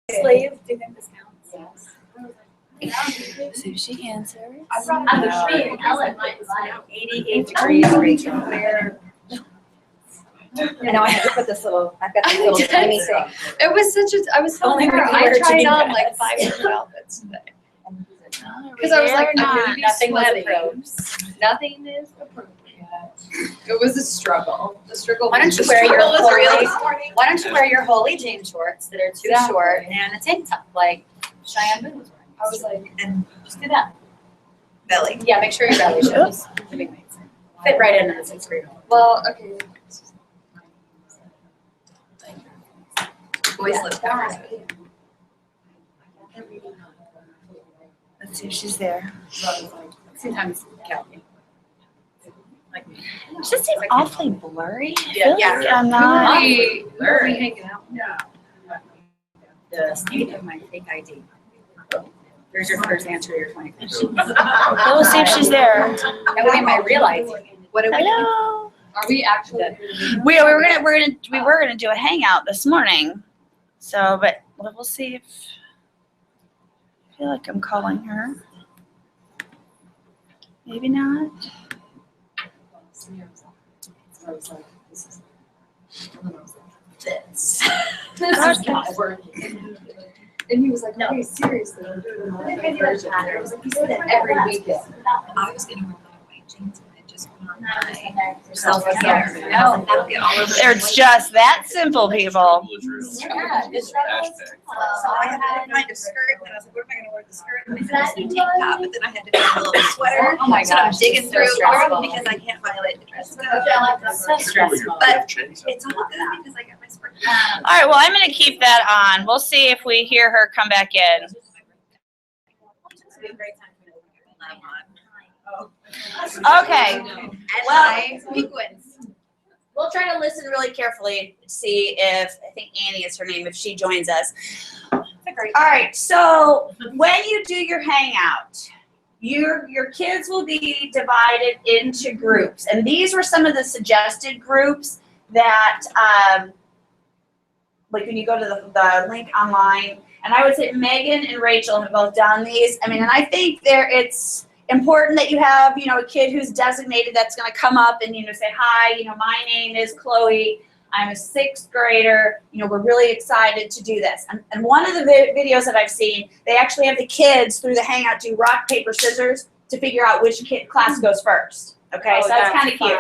Slave, do you think this counts? Yes. So she answers. I'm the tree. Ellen might lie. 88 degrees, Rachel. I know I had to put this little, I've got this little did. tiny thing. It was I was telling her, I tried on like 5 different outfits today. Because I was like, I'm going to be sweating. Nothing is appropriate. It was a struggle. The struggle. Why don't you wear your holy jean shorts that are too short and a tank top like Cheyenne Moon was wearing? I was like, And just do that. Belly. yeah, make sure your belly shows. Fit right into the 6th grade. Well, okay. Boys lip covers. Let's see if she's there. Sometimes Kelly. Does it seem awfully blurry? I Yeah, feel yeah. like I'm not. We'll be hanging out. The state of my fake ID. There's your first answer to your 20 questions. We'll see if she's there. That would be my real ID. What do we do? Hello. Are we actually? We were gonna do a hangout this morning. So, but we'll see if I feel like I'm calling her. Maybe not. This is not working. And he was like, no, seriously, I'm doing my own version. I was like, you say that every weekend. I was gonna wear white jeans and I just put on my self-care. No, that'll get all over. It's just that simple, people. Yeah, it's So I had to find a skirt, and I was like, what am I gonna wear with the skirt? And I found this new tank top, but then I had to find a little sweater. Oh my So I'm gosh, digging it's so through stressful. because I can't violate the dress code. so stressful. But it's all good because I got my sport. All right, well, I'm going to keep that on. We'll see if we hear her come back in. Okay. Well, Sequence. We'll try to listen really carefully to see if, I think Annie is her name, if she joins us. All right, so when you do your hangout, your kids will be divided into groups. And these were some of the suggested groups that, like when you go to the link online, and I would say Megan and Rachel have both done these. I mean, and I think it's important that you have, a kid who's designated that's going to come up and, say, hi, my name is Chloe. I'm a 6th grader. We're really excited to do this. And one of the videos that I've seen, they actually have the kids through the hangout do rock, paper, scissors to figure out which class goes first. Okay, so that's kind of cute.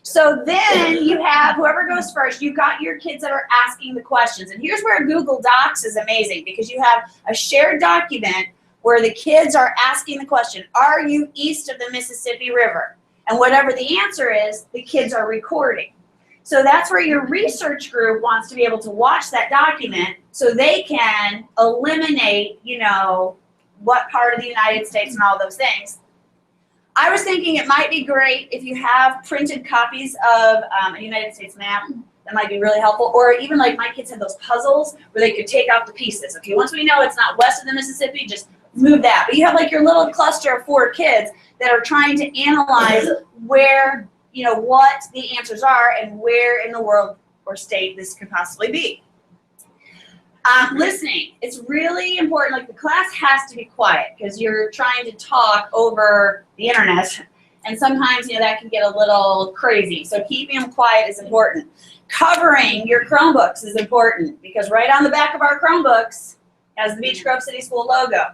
So then you have whoever goes first, you've got your kids that are asking the questions. And here's where Google Docs is amazing because you have a shared document where the kids are asking the question, are you east of the Mississippi River? And whatever the answer is, the kids are recording. So that's where your research group wants to be able to watch that document so they can eliminate, what part of the United States and all those things. I was thinking it might be great if you have printed copies of a United States map. That might be really helpful. Or even like my kids had those puzzles where they could take out the pieces. Okay, once we know it's not west of the Mississippi, just move that. But you have like your little cluster of 4 kids that are trying to analyze where, what the answers are and where in the world or state this could possibly be. Listening, it's really important. Like the class has to be quiet because you're trying to talk over the internet, and sometimes that can get a little crazy. So keeping them quiet is important. Covering your Chromebooks is important because right on the back of our Chromebooks has the Beech Grove City School logo.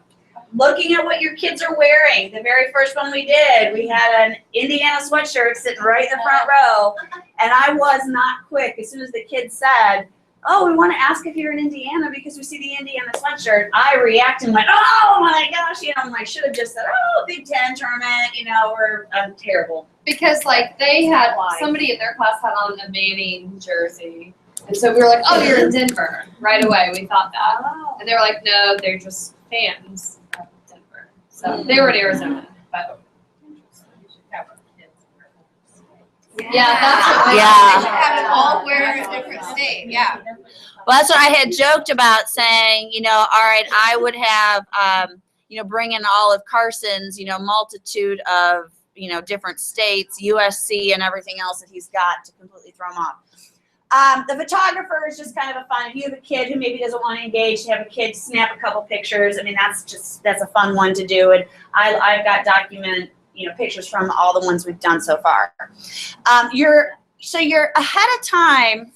Looking at what your kids are wearing. The very first one we did, we had an Indiana sweatshirt sitting right in the front row, and I was not quick. As soon as the kid said, oh, we want to ask if you're in Indiana because we see the Indiana sweatshirt, I reacted and went, oh my gosh, I should have just said, oh, Big Ten tournament, I'm terrible. Because they had, somebody in their class had on a Manning jersey. And so we were like, oh, you're in Denver. Right away, we thought that. Oh. And they were like, no, they're just fans of Denver. So they were in Arizona. But yeah, that's what Yeah. They should have them all wear a different state. Yeah. Well, that's what I had joked about saying, all right, I would have, bring in all of Carson's, multitude of, different states, USC and everything else that he's got to completely throw him off. The photographer is just kind of a fun. If you have a kid who maybe doesn't want to engage, have a kid snap a couple pictures. I mean, that's a fun one to do. And I've got pictures from all the ones we've done so far. You're ahead of time.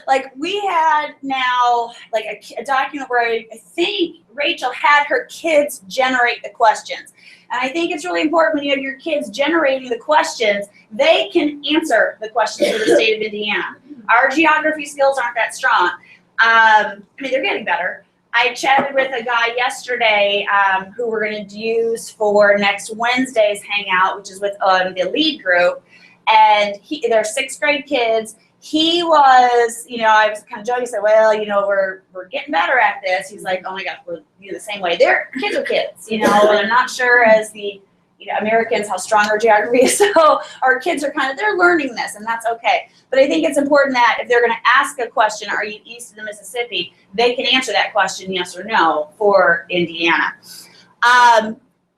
Like we had now like a document where I think Rachel had her kids generate the questions. And I think it's really important when you have your kids generating the questions, they can answer the questions for the state of Indiana. Our geography skills aren't that strong. I mean, they're getting better. I chatted with a guy yesterday who we're going to use for next Wednesday's hangout, which is with the lead group. And they're 6th grade kids. He was, I was kind of joking, said, well, we're getting better at this. He's like, oh my gosh, we're the same way. Kids are kids, and I'm not sure as the, Americans how strong our geography is. So our kids are they're learning this, and that's okay. But I think it's important that if they're going to ask a question, are you east of the Mississippi, they can answer that question yes or no for Indiana.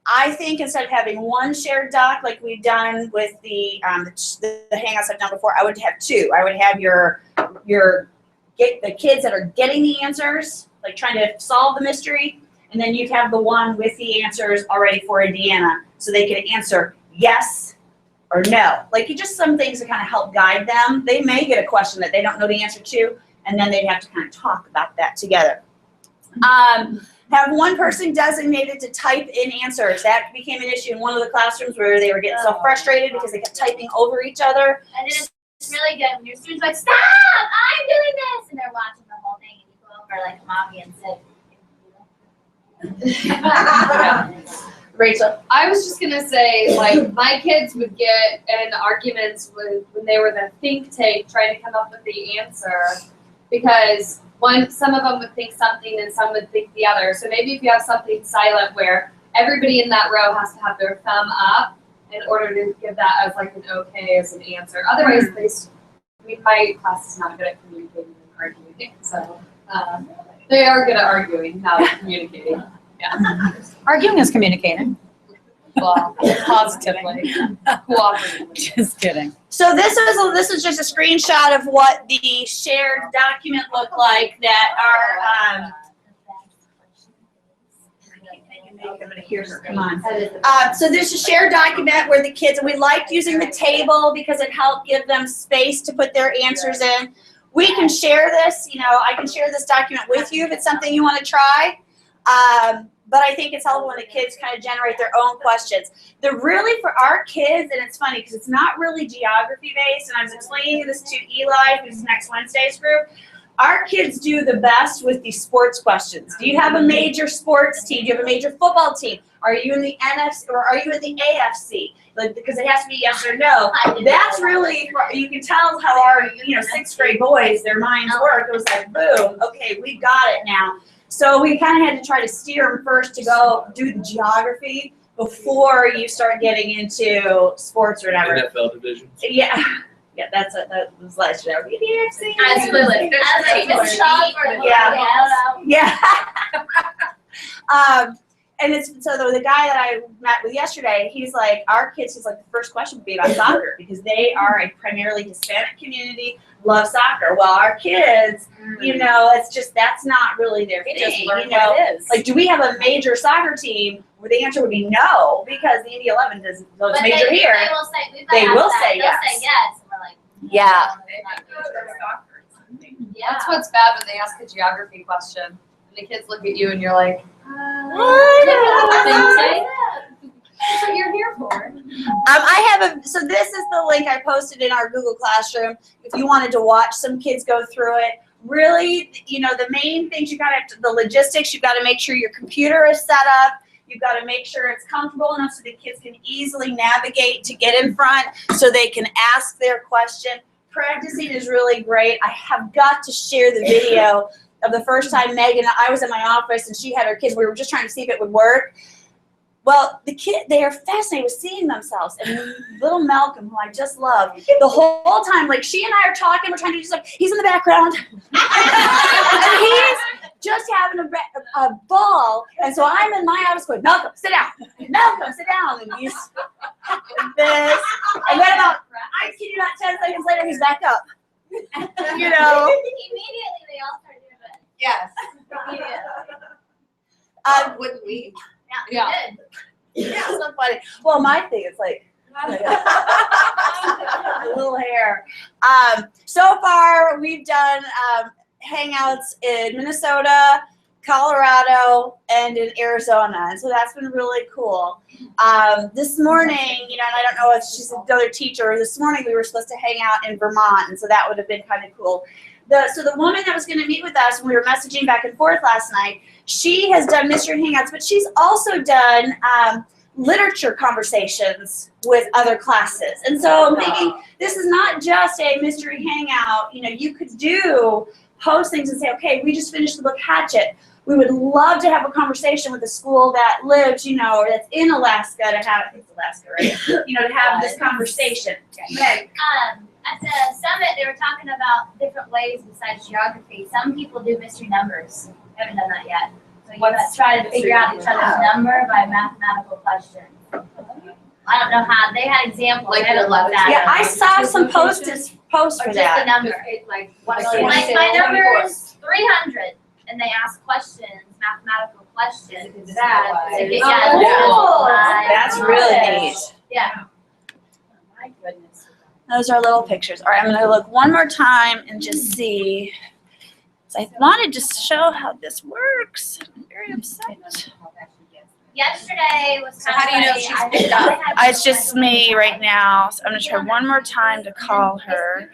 I think instead of having one shared doc like we've done with the hangouts I've done before, I would have 2. I would have the kids that are getting the answers, like trying to solve the mystery, and then you'd have the one with the answers already for Indiana, so they could answer yes or no. Like just some things to kind of help guide them. They may get a question that they don't know the answer to, and then they'd have to kind of talk about that together. Have one person designated to type in answers. That became an issue in one of the classrooms where they were getting so frustrated because they kept typing over each other. And it's really good when your student's like, stop, I'm doing this. And they're watching the whole thing and you go over like mommy and say, Rachel? I was just gonna say, like, my kids would get in arguments when they were the think tank trying to come up with the answer, because some of them would think something and some would think the other. So maybe if you have something silent where everybody in that row has to have their thumb up in order to give that as like an okay as an answer. Otherwise, my class is not good at communicating and arguing. So they are good at arguing, not at communicating. Yeah. Arguing is communicating. Well, positively. Cooperatively. Just kidding. So this is just a screenshot of what the shared document looked like that our I'm gonna hear her. Come on. So there's a shared document where the kids, and we liked using the table because it helped give them space to put their answers in. We can share this, I can share this document with you if it's something you want to try. But I think it's helpful when the kids kind of generate their own questions. They're really for our kids, and it's funny because it's not really geography based, and I was explaining this to Eli, who's next Wednesday's group. Our kids do the best with these sports questions. Do you have a major sports team? Do you have a major football team? Are you in the NFC or are you in the AFC? Like, because it has to be yes or no. That's really, you can tell how our 6th grade boys, their minds work. It was like, boom, okay, we got it now. So we kind of had to try to steer them first to go do the geography before you start getting into sports or whatever. NFL divisions. Yeah. Yeah, that was last year. as clueless. Yeah. And it's so the guy that I met with yesterday, he's like, our kids, he's like, the first question would be about soccer because they are a primarily Hispanic community, love soccer. Well, our kids, it's just, that's not really their thing. Just learn what it is. Like, do we have a major soccer team? Well, the answer would be no, because the Indy 11 does major here. They will yes. say yes. And we're like, Yeah. yeah. That's what's bad when they ask a geography question. And the kids look at you and you're like, that's what you're here for. So this is the link I posted in our Google Classroom. If you wanted to watch some kids go through it, really, the main things the logistics, you've got to make sure your computer is set up. You've got to make sure it's comfortable enough so the kids can easily navigate to get in front so they can ask their question. Practicing is really great. I have got to share the video of the first time Megan, I was in my office and she had her kids. We were just trying to see if it would work. Well, they are fascinated with seeing themselves. And little Malcolm, who I just love, the whole time, like she and I are talking, we're trying to do stuff. He's in the background. And he's just having a ball. And so I'm in my office going, Malcolm, sit down. Malcolm, sit down. And he's like this. And then about, I kid you not, 10 seconds later, he's back up. You know. Immediately they all start doing it. Yes. Immediately. Wouldn't we? Yeah. Yeah. They did. It's so funny. Well, my thing is like a little hair. So far, we've done hangouts in Minnesota, Colorado, and in Arizona, and so that's been really cool. This morning, you know, and I don't know if she's another teacher. This morning, we were supposed to hang out in Vermont, and so that would have been kind of cool. So the woman that was going to meet with us, when we were messaging back and forth last night, she has done mystery hangouts, but she's also done literature conversations with other classes. And so I'm thinking, this is not just a mystery hangout. You know, you could post things and say, okay, we just finished the book Hatchet. We would love to have a conversation with a school that lives, you know, or that's in Alaska to have, I think it's Alaska, right? You know, to have this conversation. Meg. At the summit, they were talking about different ways besides geography. Some people do mystery numbers. I haven't done that yet. So you gotta try to figure out each other's number by mathematical questions. I don't know how, they had examples. Like I haven't looked at Yeah, it. I saw some posts for Or just the that. number. Like My number is 300, and they ask questions, mathematical questions. That's really neat. Yeah. My goodness. Those are little pictures. All right, I'm gonna look one more time and just see. So I wanted to show how this works. I'm very upset. Yesterday was So kind how do you know of she's funny. picked up? It's just me right now. So I'm gonna try one more time to call her.